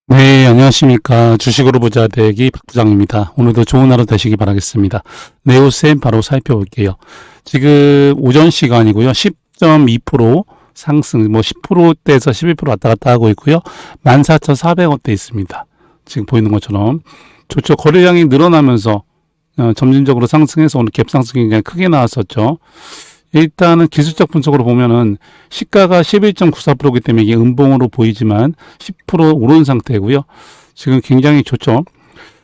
네, 안녕하십니까. 주식으로 보자 대기 박 부장입니다. 오늘도 좋은 하루 되시기 바라겠습니다. 네오셈 바로 살펴볼게요. 지금 오전 시간이고요. 10.2% 상승, 10%대에서 11% 왔다 갔다 하고 있고요. 14,400원대 있습니다. 지금 보이는 것처럼. 좋죠. 거래량이 늘어나면서 점진적으로 상승해서 오늘 갭상승이 굉장히 크게 나왔었죠. 일단은 기술적 분석으로 보면은 시가가 11.94%이기 때문에 이게 음봉으로 보이지만 10% 오른 상태고요. 지금 굉장히 좋죠.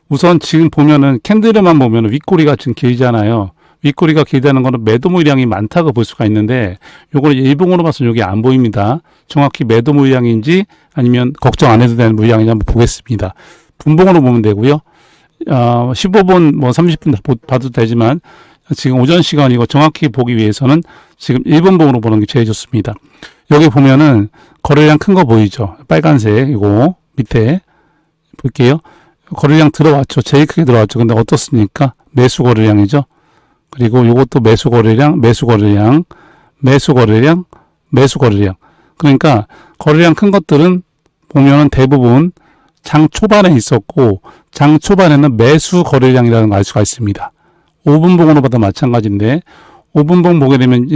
우선 지금 보면은 캔들만 보면은 윗꼬리가 지금 길잖아요. 윗꼬리가 길다는 거는 매도 물량이 많다고 볼 수가 있는데 요거를 일봉으로 봐서 여기 안 보입니다. 정확히 매도 물량인지 아니면 걱정 안 해도 되는 물량인지 한번 보겠습니다. 분봉으로 보면 되고요. 15분 30분 봐도 되지만 지금 오전 시간이고 정확히 보기 위해서는 지금 1분봉으로 보는 게 제일 좋습니다. 여기 보면은 거래량 큰 거 보이죠? 빨간색 이거 밑에 볼게요. 거래량 들어왔죠. 제일 크게 들어왔죠. 근데 어떻습니까? 매수 거래량이죠. 그리고 이것도 매수 거래량, 매수 거래량, 매수 거래량, 매수 거래량. 그러니까 거래량 큰 것들은 보면은 대부분 장 초반에 있었고 장 초반에는 매수 거래량이라는 걸 알 수가 있습니다. 5분봉으로 봐도 마찬가지인데 5분봉 보게 되면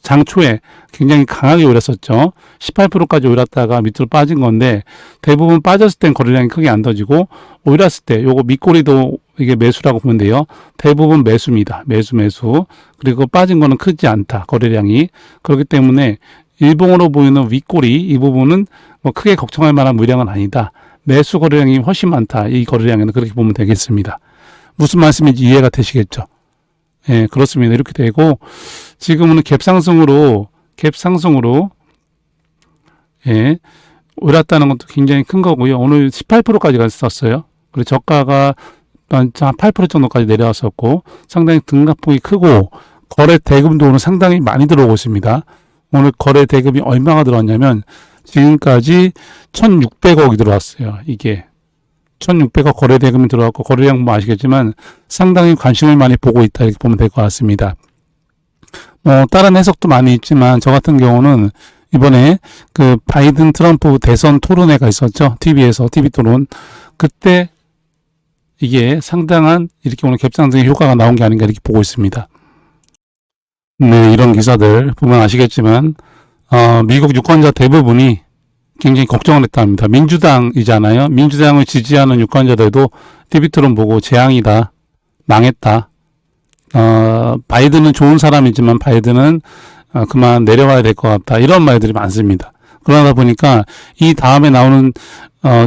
장 초에 굉장히 강하게 올랐었죠. 18%까지 올랐다가 밑으로 빠진 건데 대부분 빠졌을 땐 거래량이 크게 안 터지고 올랐을 때 요거 밑꼬리도 이게 매수라고 보면 돼요. 대부분 매수입니다. 매수. 그리고 빠진 거는 크지 않다. 거래량이. 그렇기 때문에 일봉으로 보이는 윗꼬리 이 부분은 크게 걱정할 만한 물량은 아니다. 매수 거래량이 훨씬 많다. 이 거래량에는 그렇게 보면 되겠습니다. 무슨 말씀인지 이해가 되시겠죠? 예, 그렇습니다. 이렇게 되고, 지금은 갭상승으로, 예, 올랐다는 것도 굉장히 큰 거고요. 오늘 18%까지 갔었어요. 그리고 저가가 한 8% 정도까지 내려왔었고, 상당히 등락폭이 크고, 거래 대금도 오늘 상당히 많이 들어오고 있습니다. 오늘 거래 대금이 얼마가 들어왔냐면, 지금까지 1,600억이 들어왔어요. 이게. 1,600억 거래 대금이 들어왔고 거래량 아시겠지만 상당히 관심을 많이 보고 있다 이렇게 보면 될 것 같습니다. 다른 해석도 많이 있지만 저 같은 경우는 이번에 그 바이든 트럼프 대선 토론회가 있었죠. TV에서 TV 토론. 그때 이게 상당한 이렇게 오늘 갭상승의 효과가 나온 게 아닌가 이렇게 보고 있습니다. 네, 이런 기사들 보면 아시겠지만 미국 유권자 대부분이 굉장히 걱정을 했다 합니다. 민주당이잖아요. 민주당을 지지하는 유권자들도 TV토론 보고 재앙이다. 망했다. 바이든은 좋은 사람이지만 바이든은 그만 내려와야 될 것 같다. 이런 말들이 많습니다. 그러다 보니까 이 다음에 나오는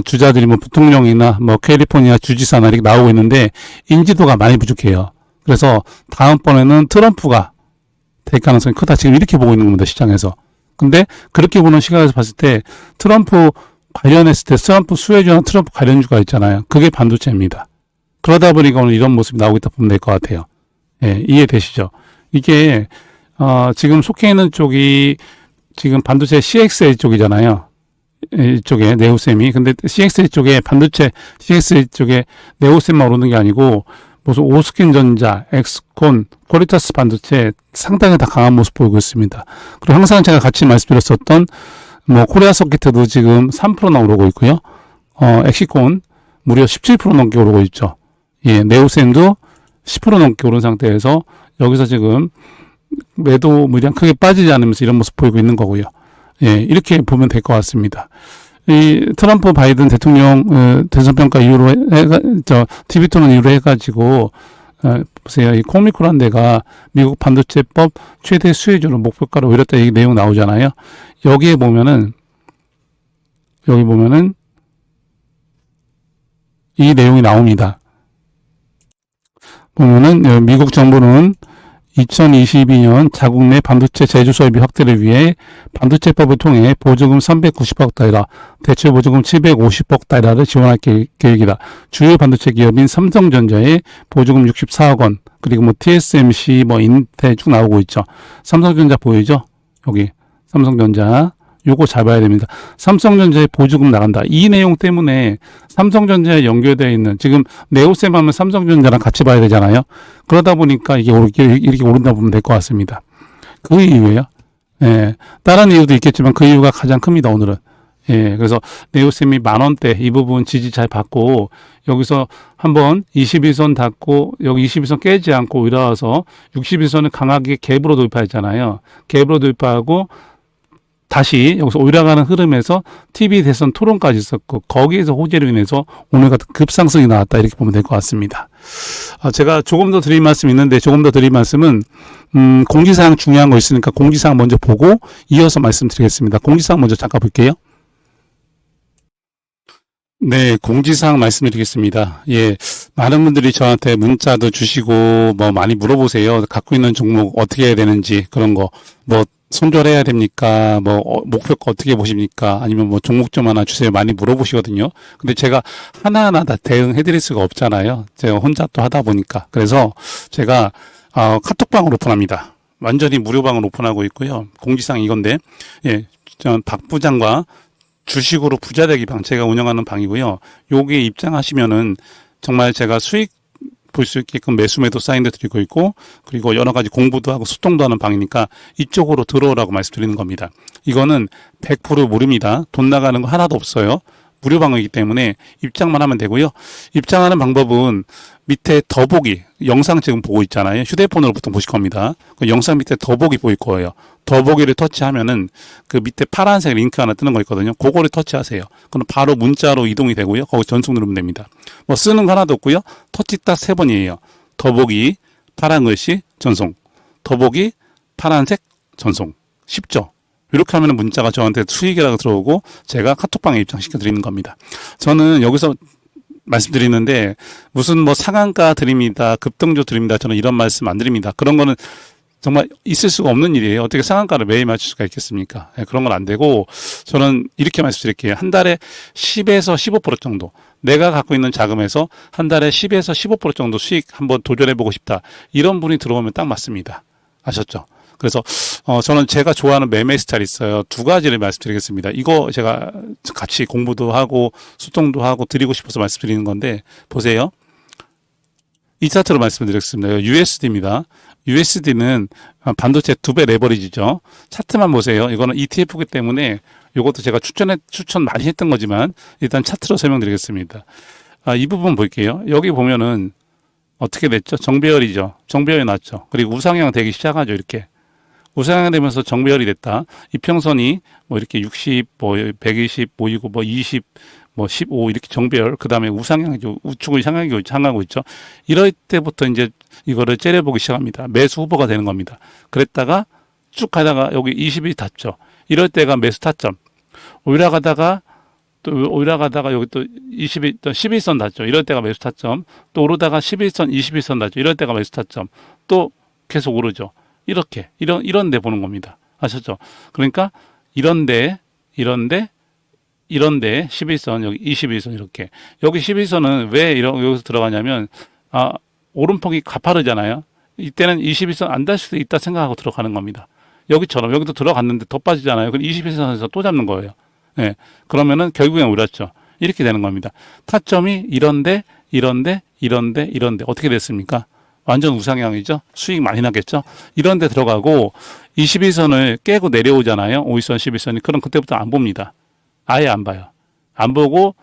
주자들이 부통령이나 캘리포니아 주지사나 이렇게 나오고 있는데 인지도가 많이 부족해요. 그래서 다음번에는 트럼프가 될 가능성이 크다. 지금 이렇게 보고 있는 겁니다. 시장에서. 근데 그렇게 보는 시각에서 봤을 때 트럼프 관련했을 때 트럼프 수혜주나 트럼프 관련주가 있잖아요. 그게 반도체입니다. 그러다 보니까 오늘 이런 모습이 나오고 있다 보면 될 것 같아요. 예, 이해되시죠? 이게 지금 속해 있는 쪽이 지금 반도체 CXL 쪽이잖아요. 이쪽에 네오셈이. 근데 CXL 쪽에 반도체 CXL 쪽에 네오셈만 오르는 게 아니고 무슨 오스킨전자, 엑스콘, 코리타스 반도체 상당히 다 강한 모습 보이고 있습니다. 그리고 항상 제가 같이 말씀드렸었던 코리아 서킷도 지금 3%나 오르고 있고요. 엑시콘 무려 17% 넘게 오르고 있죠. 예, 네오셈도 10% 넘게 오른 상태에서 여기서 지금 매도 물량 크게 빠지지 않으면서 이런 모습 보이고 있는 거고요. 예, 이렇게 보면 될 것 같습니다. 이 트럼프 바이든 대통령 대선 평가 이후로 TV 토론 이후로 해가지고 보세요. 이 코미코란 데가 미국 반도체법 최대 수혜주로 목표가를 올렸다 이 내용 나오잖아요. 여기 보면은 이 내용이 나옵니다. 보면은 미국 정부는 2022년 자국 내 반도체 제조 설비 확대를 위해 반도체법을 통해 보조금 390억 달러, 대출 보조금 750억 달러를 지원할 계획이다. 주요 반도체 기업인 삼성전자에 보조금 64억 원, 그리고 TSMC, 인텔 쭉 나오고 있죠. 삼성전자 보이죠? 여기 삼성전자. 요거 잘 봐야 됩니다. 삼성전자에 보조금 나간다. 이 내용 때문에 삼성전자에 연결되어 있는 지금 네오셈 하면 삼성전자랑 같이 봐야 되잖아요. 그러다 보니까 이게 이렇게 오른다 보면 될 것 같습니다. 그 이유예요. 예. 다른 이유도 있겠지만 그 이유가 가장 큽니다. 오늘은. 예, 그래서 네오셈이 10,000원대 이 부분 지지 잘 받고 여기서 한번 21선 닫고 여기 21선 깨지 않고 올라와서 61선을 강하게 갭으로 돌파했잖아요. 갭으로 돌파하고 다시 여기서 올라가는 흐름에서 TV 대선 토론까지 있었고 거기에서 호재로 인해서 오늘 같은 급상승이 나왔다 이렇게 보면 될 것 같습니다. 제가 조금 더 드릴 말씀이 있는데 조금 더 드릴 말씀은 공지사항 중요한 거 있으니까 공지사항 먼저 보고 이어서 말씀드리겠습니다. 공지사항 먼저 잠깐 볼게요. 네, 공지사항 말씀드리겠습니다. 예, 많은 분들이 저한테 문자도 주시고 뭐 많이 물어보세요. 갖고 있는 종목 어떻게 해야 되는지 그런 거 뭐 손절해야 됩니까? 뭐 목표가 어떻게 보십니까? 아니면 뭐 종목 좀 하나 주세요. 많이 물어보시거든요. 근데 제가 하나하나 다 대응해 드릴 수가 없잖아요. 제가 혼자 또 하다 보니까. 그래서 제가 카톡방을 오픈합니다. 완전히 무료방을 오픈하고 있고요. 공지사항 이건데 예, 박 부장과 주식으로 부자 되기 방 제가 운영하는 방이고요. 여기에 입장하시면은 정말 제가 수익 볼 수 있게끔 매수매도 사인도 드리고 있고 그리고 여러 가지 공부도 하고 소통도 하는 방이니까 이쪽으로 들어오라고 말씀드리는 겁니다. 이거는 100% 무료입니다. 돈 나가는 거 하나도 없어요. 무료 방이기 때문에 입장만 하면 되고요. 입장하는 방법은 밑에 더보기 영상 지금 보고 있잖아요. 휴대폰으로 보통 보실 겁니다. 그 영상 밑에 더보기 보일 거예요. 더보기를 터치하면은 그 밑에 파란색 링크 하나 뜨는 거 있거든요. 그거를 터치하세요. 그럼 바로 문자로 이동이 되고요. 거기 전송 누르면 됩니다. 뭐 쓰는 거 하나도 없고요. 터치 딱 3번이에요. 더보기 파란 글씨 전송. 더보기 파란색 전송. 쉽죠? 이렇게 하면 문자가 저한테 수익이라고 들어오고 제가 카톡방에 입장시켜 드리는 겁니다. 저는 여기서 말씀드리는데 무슨 뭐 상한가 드립니다. 급등조 드립니다. 저는 이런 말씀 안 드립니다. 그런 거는 정말 있을 수가 없는 일이에요. 어떻게 상한가를 매일 맞출 수가 있겠습니까? 네, 그런 건 안 되고 저는 이렇게 말씀드릴게요. 한 달에 10에서 15% 정도 내가 갖고 있는 자금에서 한 달에 10에서 15% 정도 수익 한번 도전해보고 싶다. 이런 분이 들어오면 딱 맞습니다. 아셨죠? 그래서 저는 제가 좋아하는 매매 스타일이 있어요. 두 가지를 말씀드리겠습니다. 이거 제가 같이 공부도 하고 소통도 하고 드리고 싶어서 말씀드리는 건데 보세요. 이 차트로 말씀드리겠습니다. USD입니다. USD는 반도체 2배 레버리지죠. 차트만 보세요. 이거는 ETF이기 때문에 이것도 제가 추천 많이 했던 거지만 일단 차트로 설명드리겠습니다. 이 부분 볼게요. 여기 보면은 어떻게 됐죠? 정배열이죠. 정배열이 났죠. 그리고 우상향 되기 시작하죠. 이렇게. 우상향 되면서 정배열이 됐다. 이평선이 뭐 이렇게 60, 뭐 120 보이고 뭐 20, 뭐 15 이렇게 정배열, 그 다음에 우상향이죠. 우측을 향하고 있죠. 이럴 때부터 이제 이거를 째려보기 시작합니다. 매수 후보가 되는 겁니다. 그랬다가 쭉 가다가 여기 20이 닿죠. 이럴 때가 매수 타점. 올라가다가 여기 또 11선 닿죠. 이럴 때가 매수 타점. 또 오르다가 11선, 21선 닿죠. 이럴 때가 매수 타점. 또 계속 오르죠. 이렇게 이런 데 보는 겁니다. 아셨죠? 그러니까 이런데 11선 여기 21선 이렇게 여기 11선은 왜 여기서 들어가냐면 오름폭이 가파르잖아요. 이때는 21선 안 달 수도 있다 생각하고 들어가는 겁니다. 여기처럼 여기도 들어갔는데 더 빠지잖아요. 그럼 21선에서 또 잡는 거예요. 네. 그러면은 결국엔 오랐죠. 이렇게 되는 겁니다. 타점이 이런데 어떻게 됐습니까? 완전 우상향이죠. 수익 많이 나겠죠. 이런 데 들어가고 21선을 깨고 내려오잖아요. 5일선, 11선이. 그럼 그때부터 안 봅니다. 아예 안 봐요. 안 보고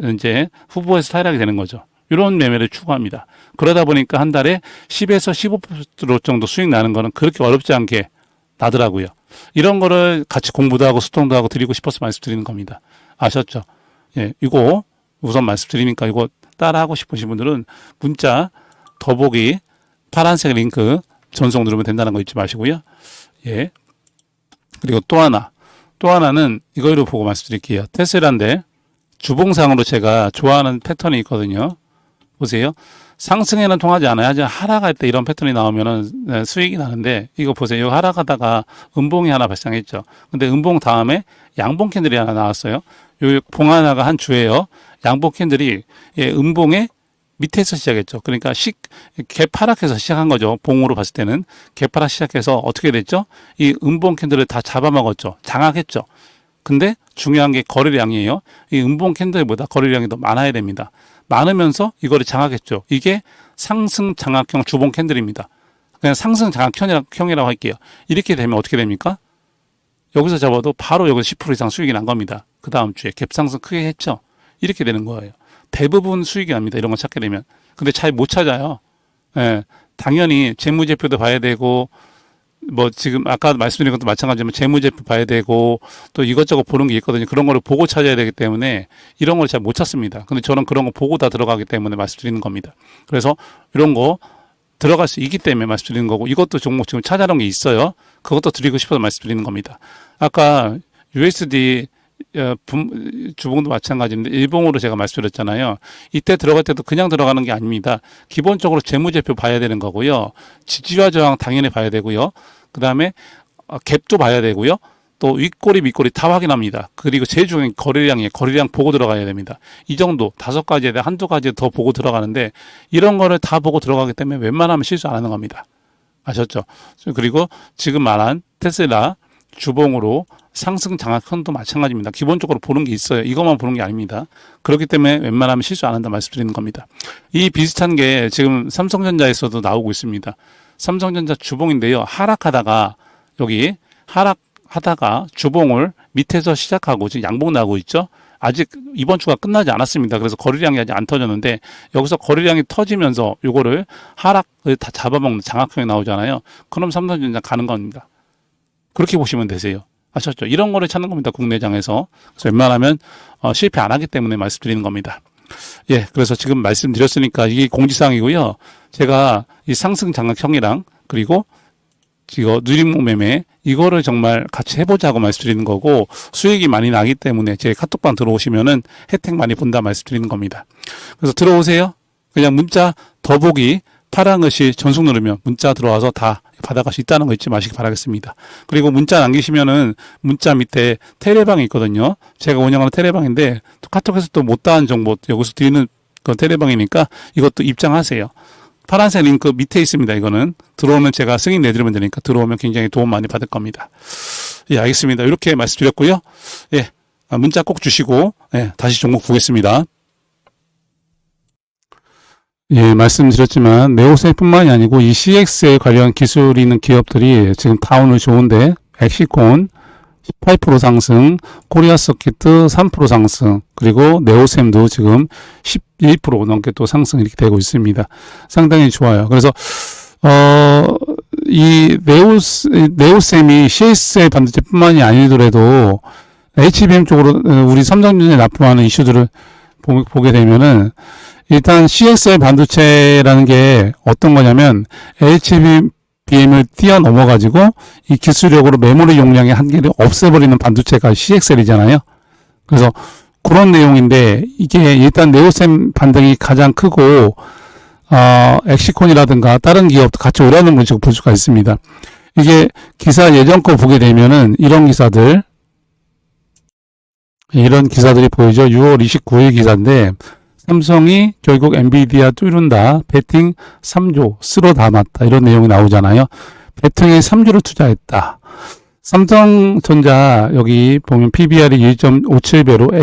이제 후보에서 탈락이 되는 거죠. 이런 매매를 추구합니다. 그러다 보니까 한 달에 10에서 15% 정도 수익 나는 거는 그렇게 어렵지 않게 나더라고요. 이런 거를 같이 공부도 하고 소통도 하고 드리고 싶어서 말씀드리는 겁니다. 아셨죠? 예, 이거 우선 말씀드리니까 이거 따라하고 싶으신 분들은 문자 더보기 파란색 링크 전송 누르면 된다는 거 잊지 마시고요. 예. 그리고 또 하나는 이거로 보고 말씀드릴게요. 테슬라인데 주봉상으로 제가 좋아하는 패턴이 있거든요. 보세요. 상승에는 통하지 않아요. 하지만 하락할 때 이런 패턴이 나오면은 수익이 나는데 이거 보세요. 여기 하락하다가 음봉이 하나 발생했죠. 근데 음봉 다음에 양봉 캔들이 하나 나왔어요. 요 봉 하나가 한 주예요. 양봉 캔들이 음봉의 밑에서 시작했죠. 그러니까 개파락해서 시작한 거죠. 봉으로 봤을 때는 개파락 시작해서 어떻게 됐죠? 이 음봉 캔들을 다 잡아먹었죠. 장악했죠. 근데 중요한 게 거래량이에요. 이 음봉 캔들보다 거래량이 더 많아야 됩니다. 많으면서 이거를 장악했죠. 이게 상승 장악형 주봉 캔들입니다. 그냥 상승 장악형이라고 할게요. 이렇게 되면 어떻게 됩니까? 여기서 잡아도 바로 여기서 10% 이상 수익이 난 겁니다. 그 다음 주에 갭상승 크게 했죠. 이렇게 되는 거예요. 대부분 수익이 납니다. 이런 거 찾게 되면. 근데 잘 못 찾아요. 예, 당연히 재무제표도 봐야 되고, 뭐 지금 아까 말씀드린 것도 마찬가지지만 재무제표 봐야 되고 또 이것저것 보는 게 있거든요. 그런 거를 보고 찾아야 되기 때문에 이런 걸 잘 못 찾습니다. 근데 저는 그런 거 보고 다 들어가기 때문에 말씀드리는 겁니다. 그래서 이런 거 들어갈 수 있기 때문에 말씀드리는 거고, 이것도 종목 지금 찾아놓은 게 있어요. 그것도 드리고 싶어서 말씀드리는 겁니다. 아까 USD 주봉도 마찬가지인데 일봉으로 제가 말씀드렸잖아요. 이때 들어갈 때도 그냥 들어가는 게 아닙니다. 기본적으로 재무제표 봐야 되는 거고요. 지지와 저항 당연히 봐야 되고요. 그 다음에 갭도 봐야 되고요. 또 윗꼬리 밑꼬리 다 확인합니다. 그리고 제일 중요한 거래량이에요. 거래량 보고 들어가야 됩니다. 이 정도 5가지에 대해 한두 가지 더 보고 들어가는데 이런 거를 다 보고 들어가기 때문에 웬만하면 실수 안 하는 겁니다. 아셨죠? 그리고 지금 말한 테슬라 주봉으로 상승 장악선도 마찬가지입니다. 기본적으로 보는 게 있어요. 이것만 보는 게 아닙니다. 그렇기 때문에 웬만하면 실수 안 한다 말씀드리는 겁니다. 이 비슷한 게 지금 삼성전자에서도 나오고 있습니다. 삼성전자 주봉인데요. 하락하다가 여기 하락하다가 주봉을 밑에서 시작하고 지금 양봉 나고 있죠. 아직 이번 주가 끝나지 않았습니다. 그래서 거래량이 아직 안 터졌는데 여기서 거래량이 터지면서 요거를 하락을 다 잡아먹는 장악형이 나오잖아요. 그럼 삼성전자 가는 겁니다. 그렇게 보시면 되세요. 아셨죠? 이런 거를 찾는 겁니다. 국내장에서. 그래서 웬만하면 실패 안 하기 때문에 말씀드리는 겁니다. 예, 그래서 지금 말씀드렸으니까 이게 공지사항이고요. 제가 이 상승 장악형이랑 그리고 이거 누림목 매매 이거를 정말 같이 해보자고 말씀드리는 거고, 수익이 많이 나기 때문에 제 카톡방 들어오시면은 혜택 많이 본다 말씀드리는 겁니다. 그래서 들어오세요. 그냥 문자 더보기 파란 것이 전속 누르면 문자 들어와서 다 받아갈 수 있다는 거 잊지 마시기 바라겠습니다. 그리고 문자 남기시면은 문자 밑에 테레방이 있거든요. 제가 운영하는 테레방인데 카톡에서 또 못다한 정보 여기서 드리는 그 테레방이니까 이것도 입장하세요. 파란색 링크 밑에 있습니다. 이거는 들어오면 제가 승인 내드리면 되니까 들어오면 굉장히 도움 많이 받을 겁니다. 예, 알겠습니다. 이렇게 말씀드렸고요. 예, 문자 꼭 주시고 예, 다시 종목 보겠습니다. 예, 말씀드렸지만 네오셀뿐만이 아니고 이 CX에 관련 기술이 있는 기업들이 지금 다 오늘 좋은데, 엑시콘 18% 상승, 코리아 서키트 3% 상승, 그리고 네오셈도 지금 11% 넘게 또 상승 이렇게 되고 있습니다. 상당히 좋아요. 그래서 이 네오셈이 CX의 반도체뿐만이 아니더라도 HBM 쪽으로 우리 삼성전자에 납품하는 이슈들을 보게 되면은, 일단 CXL 반도체라는 게 어떤 거냐면 HBM을 뛰어넘어가지고 이 기술력으로 메모리 용량의 한계를 없애버리는 반도체가 CXL이잖아요. 그래서 그런 내용인데, 이게 일단 네오셈 반등이 가장 크고 엑시콘이라든가 다른 기업도 같이 오라는 걸 지금 볼 수가 있습니다. 이게 기사 예전 거 보게 되면은 이런 기사들이 보이죠. 6월 29일 기사인데, 삼성이 결국 엔비디아 뚫는다. 베팅 3조 쓸어 담았다. 이런 내용이 나오잖아요. 베팅에 3조를 투자했다. 삼성전자 여기 보면 PBR이 1.57배로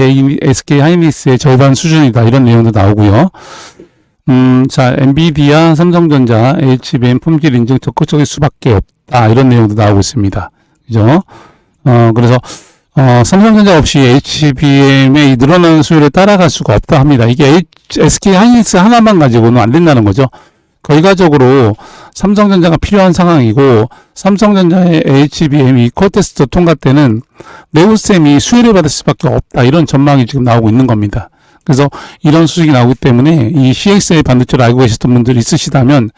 SK 하이닉스의 절반 수준이다. 이런 내용도 나오고요. 자, 엔비디아, 삼성전자, HBM 품질 인증 적극적일 수밖에 없다. 이런 내용도 나오고 있습니다. 그죠? 그래서 삼성전자 없이 HBM의 늘어나는 수요를 따라갈 수가 없다 합니다. 이게 SK 하이닉스 하나만 가지고는 안 된다는 거죠. 결과적으로 삼성전자가 필요한 상황이고, 삼성전자의 HBM이 콜테스트 통과 때는 네오셈이 수혜를 받을 수밖에 없다. 이런 전망이 지금 나오고 있는 겁니다. 그래서 이런 수식이 나오기 때문에 이 CXL 반도체를 알고 계셨던 분들이 있으시다면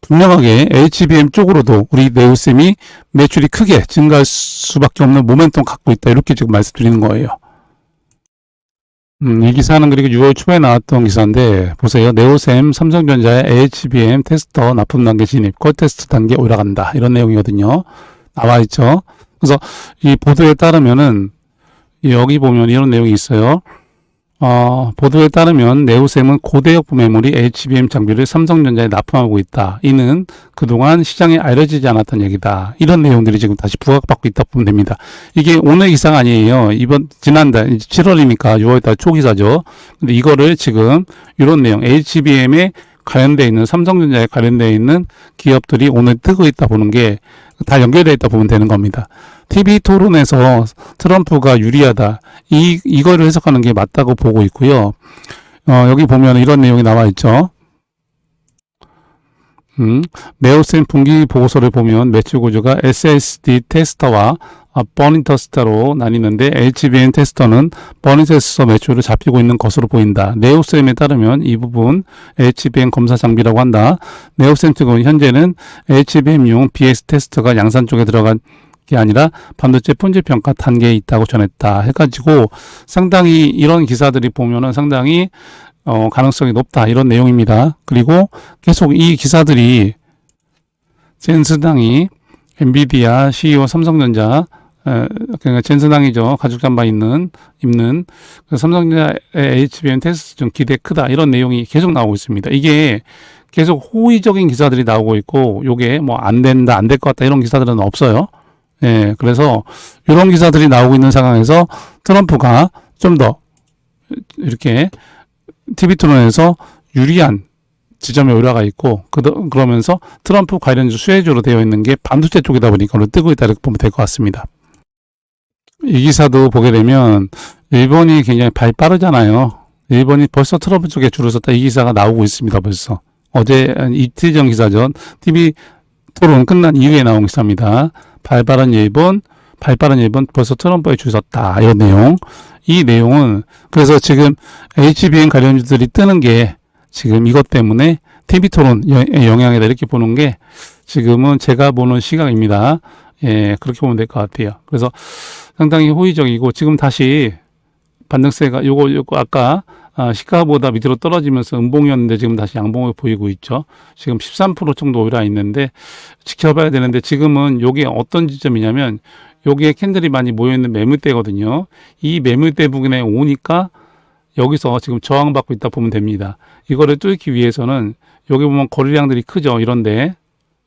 분명하게 HBM 쪽으로도 우리 네오셈이 매출이 크게 증가할 수밖에 없는 모멘텀 갖고 있다. 이렇게 지금 말씀드리는 거예요. 이 기사는 그리고 6월 초에 나왔던 기사인데, 보세요. 네오셈 삼성전자의 HBM 테스터 납품 단계 진입, 콜 테스트 단계 올라간다. 이런 내용이거든요. 나와 있죠. 그래서 이 보도에 따르면은 여기 보면 이런 내용이 있어요. 보도에 따르면 네오셈은 고대역 메모리 HBM 장비를 삼성전자에 납품하고 있다. 이는 그동안 시장에 알려지지 않았던 얘기다. 이런 내용들이 지금 다시 부각받고 있다 보면 됩니다. 이게 오늘 기사가 아니에요. 지난달 7월이니까 6월달 초기사죠. 근데 이거를 지금 이런 내용, HBM에 관련되어 있는, 삼성전자에 관련되어 있는 기업들이 오늘 뜨고 있다 보는 게 다 연결되어 있다 보면 되는 겁니다. TV 토론에서 트럼프가 유리하다. 이거를 해석하는 게 맞다고 보고 있고요. 여기 보면 이런 내용이 나와 있죠. 네오셈 분기 보고서를 보면 매출 구조가 SSD 테스터와 버닝 테스터로 나뉘는데 HBM 테스터는 버닝 테스터 매출을 잡히고 있는 것으로 보인다. 네오셈에 따르면 이 부분 HBM 검사 장비라고 한다. 네오셈 측은 현재는 HBM용 BS 테스터가 양산 쪽에 들어간 게 아니라 반도체 품질 평가 단계에 있다고 전했다. 해가지고 상당히 이런 기사들이 보면은 상당히 가능성이 높다 이런 내용입니다. 그리고 계속 이 기사들이 젠스당이 엔비디아 CEO 삼성전자 그러니까 젠스당이죠. 가죽 잠바 입는 삼성전자의 HBM 테스트 중 기대 크다 이런 내용이 계속 나오고 있습니다. 이게 계속 호의적인 기사들이 나오고 있고 요게 뭐 안 된다 안 될 것 같다 이런 기사들은 없어요. 예, 그래서 이런 기사들이 나오고 있는 상황에서 트럼프가 좀 더 이렇게 TV 토론에서 유리한 지점에 올라가 있고 그러면서 트럼프 관련주 수혜주로 되어 있는 게 반도체 쪽이다 보니까 오늘 뜨고 있다 이렇게 보면 될 것 같습니다. 이 기사도 보게 되면 일본이 굉장히 발 빠르잖아요. 일본이 벌써 트럼프 쪽에 줄을 섰다 이 기사가 나오고 있습니다. 벌써 어제 이틀 전 기사 전 TV 토론 끝난 이후에 나온 기사입니다. 발 빠른 일본 벌써 트럼프에 줄 섰다 이런 내용. 이 내용은 그래서 지금 HBM 관련주들이 뜨는 게 지금 이것 때문에 TV 토론 영향이다 이렇게 보는 게 지금은 제가 보는 시각입니다. 예, 그렇게 보면 될 것 같아요. 그래서 상당히 호의적이고 지금 다시 반등세가 요거 아까 시가보다 밑으로 떨어지면서 음봉이었는데 지금 다시 양봉을 보이고 있죠. 지금 13% 정도 올라 있는데 지켜봐야 되는데 지금은 요게 어떤 지점이냐면 여기에 캔들이 많이 모여있는 매물대거든요. 이 매물대 부분에 오니까 여기서 지금 저항받고 있다 보면 됩니다. 이거를 뚫기 위해서는 여기 보면 거래량들이 크죠. 이런데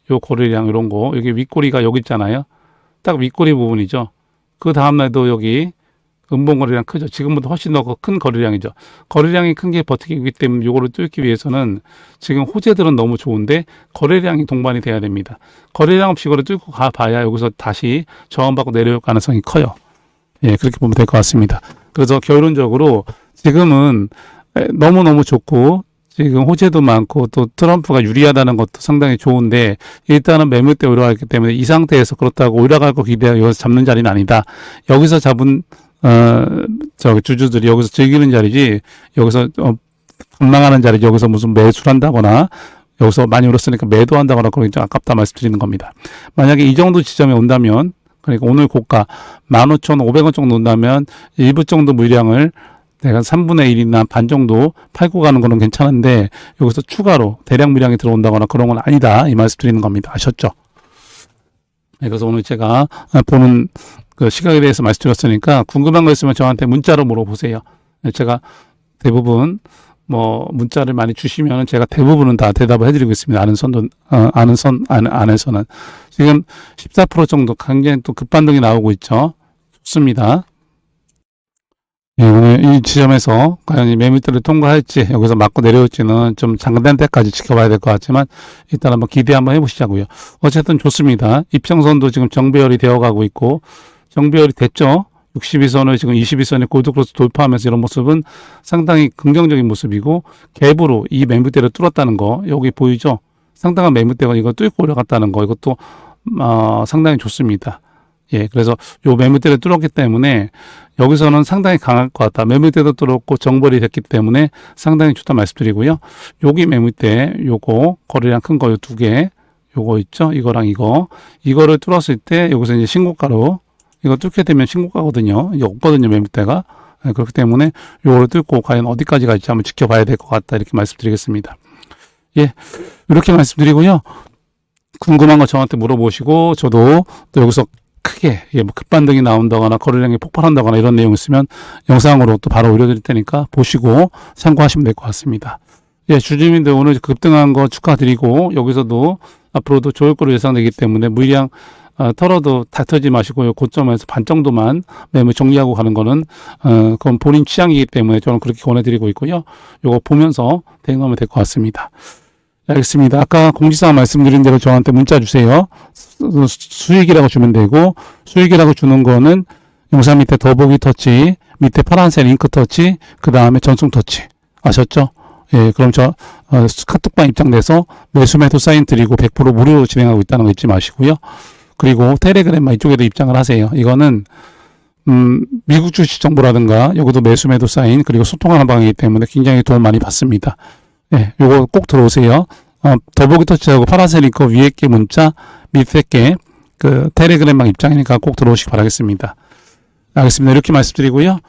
요 거래량 이런 거 여기 윗꼬리가 여기 있잖아요. 딱 윗꼬리 부분이죠. 그 다음날도 여기 음봉 거래량 크죠. 지금보다 훨씬 더 큰 거래량이죠. 거래량이 큰 게 버티기 때문에 요거를 뚫기 위해서는 지금 호재들은 너무 좋은데 거래량이 동반이 돼야 됩니다. 거래량 없이 이거를 뚫고 가봐야 여기서 다시 저항받고 내려올 가능성이 커요. 예, 그렇게 보면 될 것 같습니다. 그래서 결론적으로 지금은 너무너무 좋고 지금 호재도 많고 또 트럼프가 유리하다는 것도 상당히 좋은데 일단은 매물대 올라갔기 때문에 이 상태에서 그렇다고 올라갈 거 기대하고 여기서 잡는 자리는 아니다. 여기서 잡은 주주들이 여기서 즐기는 자리지, 여기서, 방랑하는 자리지, 여기서 무슨 매수를 한다거나, 여기서 많이 올랐으니까 매도한다거나, 그런 게 좀 아깝다 말씀드리는 겁니다. 만약에 이 정도 지점에 온다면, 그러니까 오늘 고가 15,500원 정도 온다면, 일부 정도 물량을 내가 3분의 1이나 반 정도 팔고 가는 거는 괜찮은데, 여기서 추가로 대량 물량이 들어온다거나 그런 건 아니다. 이 말씀 드리는 겁니다. 아셨죠? 네, 그래서 오늘 제가 보는 그 시각에 대해서 말씀드렸으니까 궁금한 거 있으면 저한테 문자로 물어보세요. 제가 대부분 문자를 많이 주시면 제가 대부분은 다 대답을 해드리고 있습니다. 안에서는 지금 14% 정도 굉장히 또 급반등이 나오고 있죠. 좋습니다. 예, 오늘 이 지점에서 과연 이 매물대를 통과할지 여기서 맞고 내려올지는 좀 장기된 때까지 지켜봐야 될 것 같지만 일단 한번 기대 한번 해보시자고요. 어쨌든 좋습니다. 입장선도 지금 정배열이 되어가고 있고 정배열이 됐죠. 62선을 지금 22선에 골드크로스 돌파하면서 이런 모습은 상당히 긍정적인 모습이고 갭으로 이 매물대를 뚫었다는 거 여기 보이죠. 상당한 매물대가 이거 뚫고 올라갔다는 거 이것도 상당히 좋습니다. 예, 그래서 요 매물대를 뚫었기 때문에 여기서는 상당히 강할 것 같다. 매물대도 뚫었고 정벌이 됐기 때문에 상당히 좋다 말씀드리고요. 여기 매물대 요거 거래량 큰 거 요 두 개 요거 있죠. 이거랑 이거를 뚫었을 때 여기서 이제 신고가로 이거 뚫게 되면 신고가거든요. 이게 없거든요 매물대가. 예, 그렇기 때문에 요거를 뚫고 과연 어디까지 갈지 한번 지켜봐야 될 것 같다 이렇게 말씀드리겠습니다. 예, 이렇게 말씀드리고요. 궁금한 거 저한테 물어보시고 저도 또 여기서 크게 급반등이 나온다거나 거래량이 폭발한다거나 이런 내용 있으면 영상으로 또 바로 올려드릴 테니까 보시고 참고하시면 될 것 같습니다. 예, 주주님들 오늘 급등한 거 축하드리고 여기서도 앞으로도 좋을 거로 예상되기 때문에 물량 털어도 다투지 마시고요. 고점에서 반 정도만 매물 정리하고 가는 거는 그건 본인 취향이기 때문에 저는 그렇게 권해드리고 있고요. 요거 보면서 대응하면 될 것 같습니다. 알겠습니다. 아까 공지사항 말씀드린 대로 저한테 문자 주세요. 수익이라고 주면 되고, 수익이라고 주는 거는 영상 밑에 더보기 터치, 밑에 파란색 링크 터치, 그 다음에 전송 터치. 아셨죠? 예, 그럼 카톡방 입장돼서 매수 사인 드리고 100% 무료로 진행하고 있다는 거 잊지 마시고요. 그리고 텔레그램만 이쪽에도 입장을 하세요. 이거는 미국 주식 정보라든가 여기도 매수 사인 그리고 소통하는 방이기 때문에 굉장히 도움 많이 받습니다. 예, 요거 꼭 들어오세요. 더보기 터치하고 파란색 링크 위에 게 문자, 밑에 게 그 텔레그램방 입장이니까 꼭 들어오시기 바라겠습니다. 알겠습니다. 이렇게 말씀드리고요.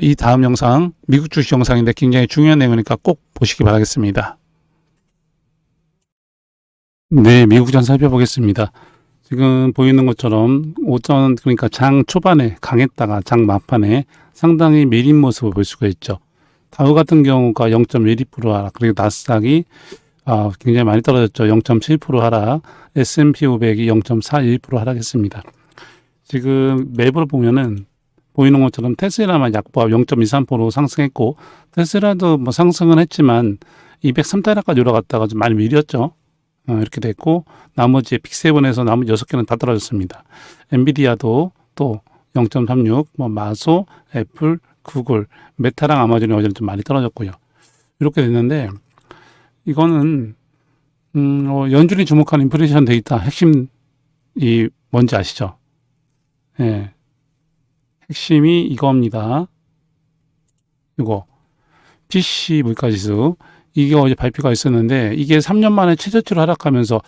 이 다음 영상, 미국 주식 영상인데 굉장히 중요한 내용이니까 꼭 보시기 바라겠습니다. 네, 미국전 살펴보겠습니다. 지금 보이는 것처럼 오전, 그러니까 장 초반에 강했다가 장 막판에 상당히 밀린 모습을 볼 수가 있죠. 다우 같은 경우가 0.12% 하락, 그리고 나스닥이 굉장히 많이 떨어졌죠. 0.7% 하락, S&P 500이 0.41% 하락했습니다. 지금 맵을 보면은 보이는 것처럼 테슬라만 약보합 0.23% 상승했고, 테슬라도 뭐 상승은 했지만 203달러까지 올라갔다가 좀 많이 밀렸죠. 이렇게 됐고, 나머지 빅7에서 나머지 6개는 다 떨어졌습니다. 엔비디아도 또 0.36, 뭐 마소, 애플, 구글, 메타랑 아마존이 어제는 좀 많이 떨어졌고요. 이렇게 됐는데, 이거는 연준이 주목한 인플레이션 데이터 핵심이 뭔지 아시죠? 예. 핵심이 이겁니다. 이거 PC 물가지수, 이게 어제 발표가 있었는데 이게 3년 만에 최저치로 하락하면서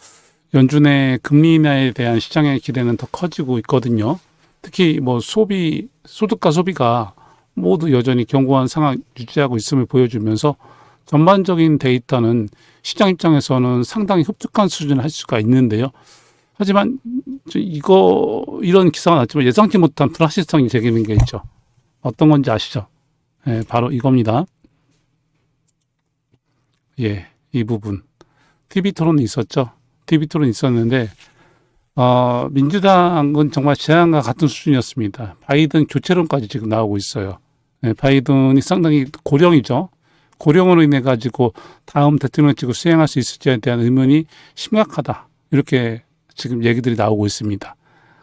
연준의 금리 인하에 대한 시장의 기대는 더 커지고 있거든요. 특히 뭐 소득과 소비가 모두 여전히 견고한 상황 유지하고 있음을 보여주면서 전반적인 데이터는 시장 입장에서는 상당히 흡족한 수준을 할 수가 있는데요. 하지만 이런 기사가 났지만 예상치 못한 불확실성이 제기되는 게 있죠. 어떤 건지 아시죠? 예, 바로 이겁니다. 예, 이 부분. TV 토론이 있었죠. TV 토론이 있었는데, 민주당은 정말 재앙과 같은 수준이었습니다. 바이든 교체론까지 지금 나오고 있어요. 예, 바이든이 상당히 고령이죠. 고령으로 인해 가지고 다음 대통령직을 수행할 수 있을지에 대한 의문이 심각하다. 이렇게 지금 얘기들이 나오고 있습니다.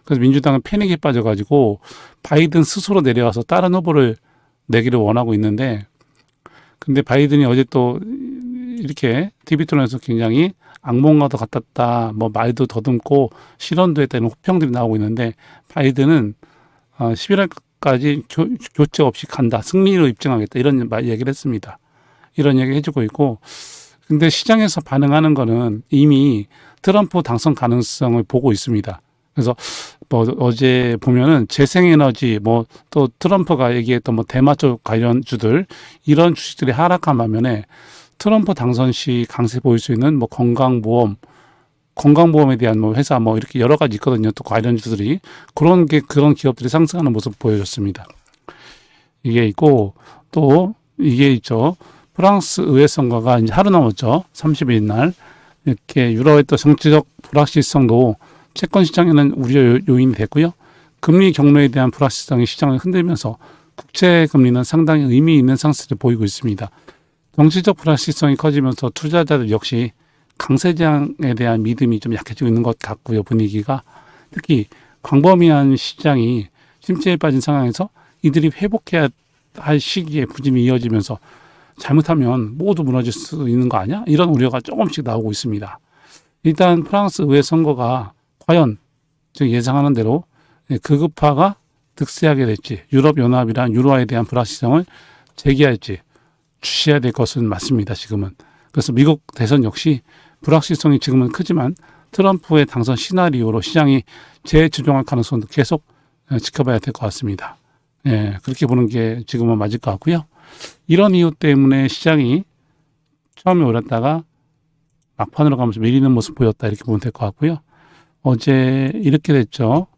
그래서 민주당은 패닉에 빠져가지고 바이든 스스로 내려와서 다른 후보를 내기를 원하고 있는데, 근데 바이든이 어제 또 이렇게 TV 토론에서 굉장히 악몽과도 같았다, 뭐 말도 더듬고 실언도 했다 이런 호평들이 나오고 있는데, 바이든은 11월까지 교체 없이 간다, 승리로 입증하겠다 이런 얘기를 했습니다. 이런 얘기 해주고 있고, 근데 시장에서 반응하는 거는 이미 트럼프 당선 가능성을 보고 있습니다. 그래서 뭐 어제 보면은 재생에너지, 뭐 또 트럼프가 얘기했던 뭐 대마초 관련주들, 이런 주식들이 하락한 반면에 트럼프 당선 시 강세 보일 수 있는 뭐 건강보험에 대한 뭐 회사 뭐 이렇게 여러 가지 있거든요. 또 관련주들이 그런 기업들이 상승하는 모습 보여줬습니다. 이게 있고, 또 이게 있죠. 프랑스 의회 선거가 이제 하루 남았죠. 30일 날. 이렇게 유럽의 또 정치적 불확실성도 채권 시장에는 우려 요인이 됐고요. 금리 경로에 대한 불확실성이 시장을 흔들면서 국채 금리는 상당히 의미 있는 상승을 보이고 있습니다. 정치적 불확실성이 커지면서 투자자들 역시 강세장에 대한 믿음이 좀 약해지고 있는 것 같고요. 분위기가. 특히 광범위한 시장이 침체에 빠진 상황에서 이들이 회복해야 할 시기에 부진이 이어지면서 잘못하면 모두 무너질 수 있는 거 아니야? 이런 우려가 조금씩 나오고 있습니다. 일단 프랑스 의회 선거가 과연 예상하는 대로 극우파가 득세하게 될지, 유럽연합이란 유로화에 대한 불확실성을 제기할지 주시해야 될 것은 맞습니다. 지금은. 그래서 미국 대선 역시 불확실성이 지금은 크지만 트럼프의 당선 시나리오로 시장이 재조정할 가능성도 계속 지켜봐야 될 것 같습니다. 예, 그렇게 보는 게 지금은 맞을 것 같고요. 이런 이유 때문에 시장이 처음에 올랐다가 막판으로 가면서 밀리는 모습 보였다, 이렇게 보면 될 것 같고요. 어제 이렇게 됐죠.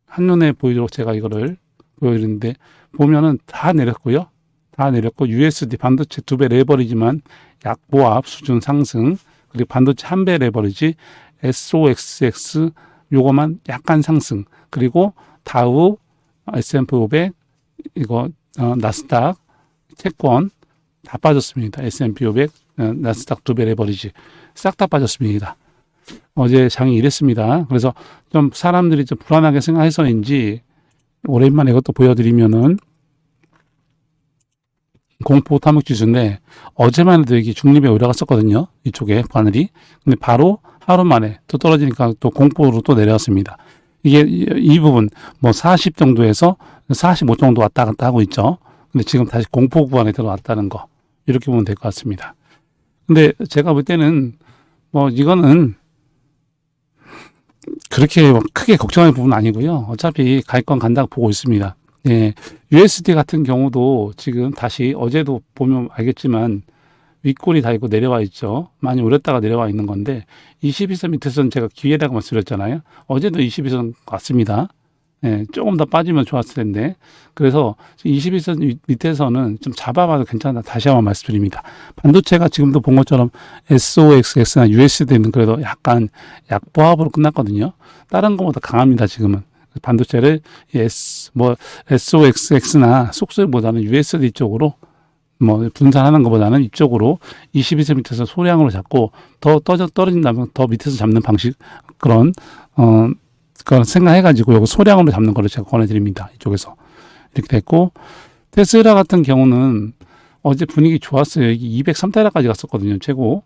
한눈에 보이도록 제가 이거를 보여드리는데, 보면은 다 내렸고요. 다 내렸고, USD 반도체 2배 레버리지만 약보합 수준 상승, 그리고 반도체 1배 레버리지 SOXX 요거만 약간 상승, 그리고 다우, S&P 500, 이거 나스닥 채권 다 빠졌습니다. S&P 500, 나스닥 2배 레버리지 싹 다 빠졌습니다. 어제 장이 이랬습니다. 그래서 좀 사람들이 좀 불안하게 생각해서인지 오랜만에 이것도 보여드리면은 공포 탐욕 지수인데 어제만 해도 여기 중립에 올라갔었거든요. 이쪽에 바늘이. 근데 바로 하루 만에 또 떨어지니까 또 공포로 또 내려왔습니다. 이게 이 부분 뭐 40 정도에서 45 정도 왔다 갔다 하고 있죠. 근데 지금 다시 공포 구간에 들어왔다는 거. 이렇게 보면 될 것 같습니다. 근데 제가 볼 때는 뭐 이거는 그렇게 크게 걱정할 부분은 아니고요. 어차피 갈 건 간다고 보고 있습니다. 예, USD 같은 경우도 지금 다시 어제도 보면 알겠지만 윗골이 다 있고 내려와 있죠. 많이 오렸다가 내려와 있는 건데 22선 밑에서는 제가 기회라고 말씀드렸잖아요. 어제도 22선 왔습니다. 예, 조금 더 빠지면 좋았을 텐데 그래서 22선 밑에서는 좀 잡아봐도 괜찮다. 다시 한번 말씀드립니다. 반도체가 지금도 본 것처럼 SOXX나 USD는 그래도 약간 약보합으로 끝났거든요. 다른 것보다 강합니다. 지금은. 반도체를 SOXX나 속설보다는 USD 쪽으로 뭐 분산하는 것보다는 이쪽으로 22선 밑에서 소량으로 잡고 더 떨어진다면 더 밑에서 잡는 방식 그런 생각해가지고 요거 소량으로 잡는 거를 제가 권해드립니다. 이쪽에서 이렇게 됐고 테슬라 같은 경우는 어제 분위기 좋았어요. 여기 203달러까지 갔었거든요. 최고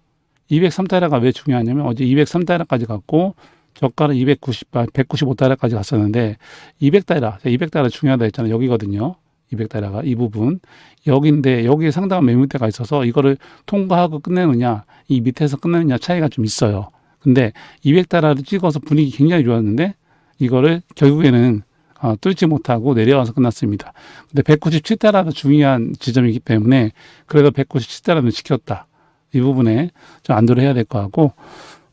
203달러가 왜 중요하냐면 어제 203달러까지 갔고 저가는 195달러까지 갔었는데 200달러 중요하다 했잖아요. 여기거든요. 200달러가 이 부분 여기인데 여기에 상당한 매물대가 있어서 이거를 통과하고 끝내느냐 이 밑에서 끝내느냐 차이가 좀 있어요. 근데 200달러를 찍어서 분위기 굉장히 좋았는데 이거를 결국에는 뚫지 못하고 내려와서 끝났습니다. 근데 197달러도 중요한 지점이기 때문에 그래도 197달러는 지켰다. 이 부분에 좀 안도를 해야 될 것 같고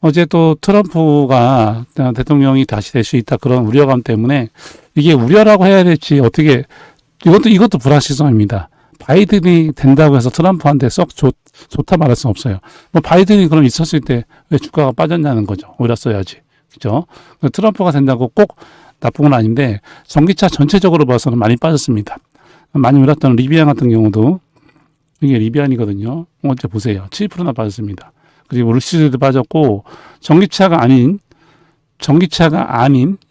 어제 또 트럼프가 대통령이 다시 될 수 있다 그런 우려감 때문에 이게 우려라고 해야 될지 어떻게 이것도 불확실성입니다. 바이든이 된다고 해서 트럼프한테 썩 좋다 말할 수는 없어요. 뭐 바이든이 그럼 있었을 때 왜 주가가 빠졌냐는 거죠. 올랐어야지. 그죠? 트럼프가 된다고 꼭 나쁜 건 아닌데 전기차 전체적으로 봐서는 많이 빠졌습니다. 많이 올랐던 리비안 같은 경우도 이게 리비안이거든요. 어째 보세요. 7%나 빠졌습니다. 그리고 루시드도 빠졌고 전기차가 아닌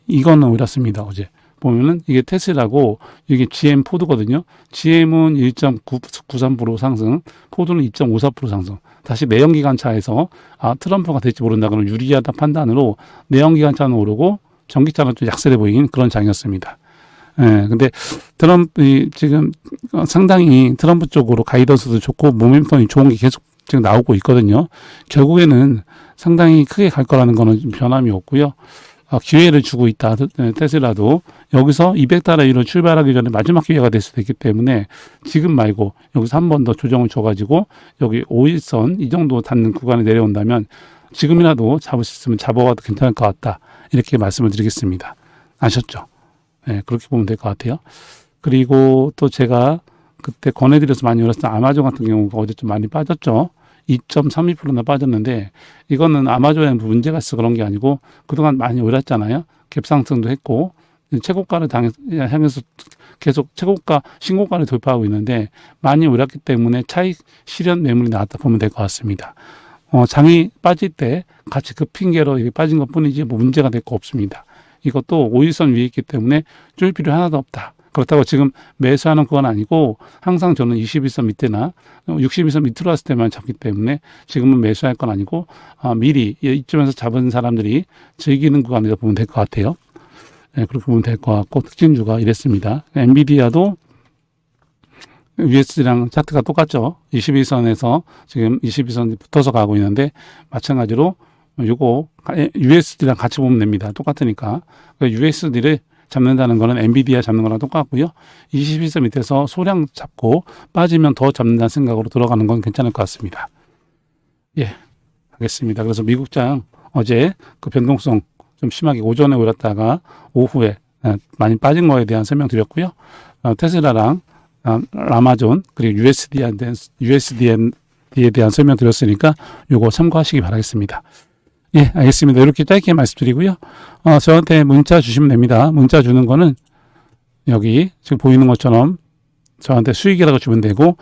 이거는 올랐습니다. 어제 보면은 이게 테슬라고 이게 GM 포드거든요. GM은 1.93% 상승, 포드는 2.54% 상승. 다시 내연기관차에서 트럼프가 될지 모른다 그러면 유리하다 판단으로 내연기관차는 오르고 전기차는 좀 약세돼 보이는 그런 장이었습니다. 예, 근데 트럼프 지금 상당히 트럼프 쪽으로 가이던스도 좋고 모멘텀이 좋은 게 계속 지금 나오고 있거든요. 결국에는 상당히 크게 갈 거라는 거는 좀 변함이 없고요. 기회를 주고 있다. 테슬라도 여기서 200달러 이로 출발하기 전에 마지막 기회가 될 수도 있기 때문에 지금 말고 여기서 한 번 더 조정을 줘가지고 여기 5일선 이 정도 닿는 구간에 내려온다면 지금이라도 잡을 수 있으면 잡아봐도 괜찮을 것 같다. 이렇게 말씀을 드리겠습니다. 아셨죠? 네, 그렇게 보면 될 것 같아요. 그리고 또 제가 그때 권해드려서 많이 올랐던 아마존 같은 경우가 어제 좀 많이 빠졌죠. 2.32%나 빠졌는데 이거는 아마존에 문제가 있어 그런 게 아니고 그동안 많이 올랐잖아요. 갭상승도 했고 최고가를 향해서 계속 최고가 신고가를 돌파하고 있는데 많이 올랐기 때문에 차익 실현 매물이 나왔다 보면 될 것 같습니다. 장이 빠질 때 같이 그 핑계로 빠진 것 뿐이지 뭐 문제가 될 거 없습니다. 이것도 5일선 위에 있기 때문에 쫄 필요 하나도 없다. 그렇다고 지금 매수하는 그건 아니고 항상 저는 21선 밑에나 61선 밑으로 왔을 때만 잡기 때문에 지금은 매수할 건 아니고 미리 이쯤에서 잡은 사람들이 즐기는 구간에서 보면 될 것 같아요. 네, 그렇게 보면 될 것 같고 특징주가 이랬습니다. 엔비디아도 USD랑 차트가 똑같죠. 21선에서 지금 22선 붙어서 가고 있는데 마찬가지로 요거 USD랑 같이 보면 됩니다. 똑같으니까 USD를 잡는다는 거는 엔비디아 잡는 거랑 똑같고요. 21선 밑에서 소량 잡고 빠지면 더 잡는다는 생각으로 들어가는 건 괜찮을 것 같습니다. 예, 알겠습니다. 그래서 미국장 어제 그 변동성 좀 심하게 오전에 올랐다가 오후에 많이 빠진 거에 대한 설명 드렸고요. 테슬라랑 아마존 그리고 USD에 대한 설명 드렸으니까 요거 참고하시기 바라겠습니다. 예, 알겠습니다. 이렇게 짧게 말씀드리고요. 저한테 문자 주시면 됩니다. 문자 주는 거는 여기 지금 보이는 것처럼 저한테 수익이라고 주면 되고,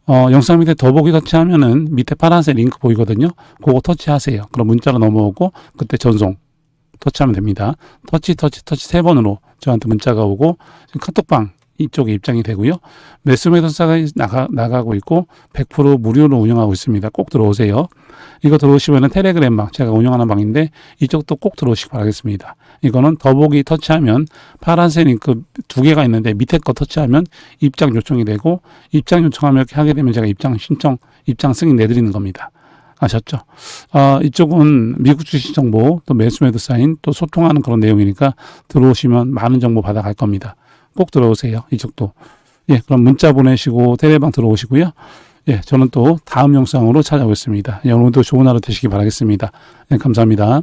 영상 밑에 더보기 터치하면은 밑에 파란색 링크 보이거든요. 그거 터치하세요. 그럼 문자로 넘어오고 그때 전송 터치하면 됩니다. 터치 3번으로 저한테 문자가 오고 지금 카톡방 이쪽에 입장이 되고요. 매수매도사가 나가고 있고 100% 무료로 운영하고 있습니다. 꼭 들어오세요. 이거 들어오시면은 텔레그램 방 제가 운영하는 방인데 이쪽도 꼭 들어오시기 바라겠습니다. 이거는 더보기 터치하면 파란색 링크 2개가 있는데 밑에 거 터치하면 입장 요청이 되고 입장 요청하면 이렇게 하게 되면 제가 입장 신청, 입장 승인 내드리는 겁니다. 아셨죠? 이쪽은 미국 주식 정보, 또 매수매도 사인, 또 소통하는 그런 내용이니까 들어오시면 많은 정보 받아갈 겁니다. 꼭 들어오세요. 이쪽도. 예, 그럼 문자 보내시고 텔레방 들어오시고요. 예, 저는 또 다음 영상으로 찾아오겠습니다. 예, 오늘도 좋은 하루 되시기 바라겠습니다. 예, 감사합니다.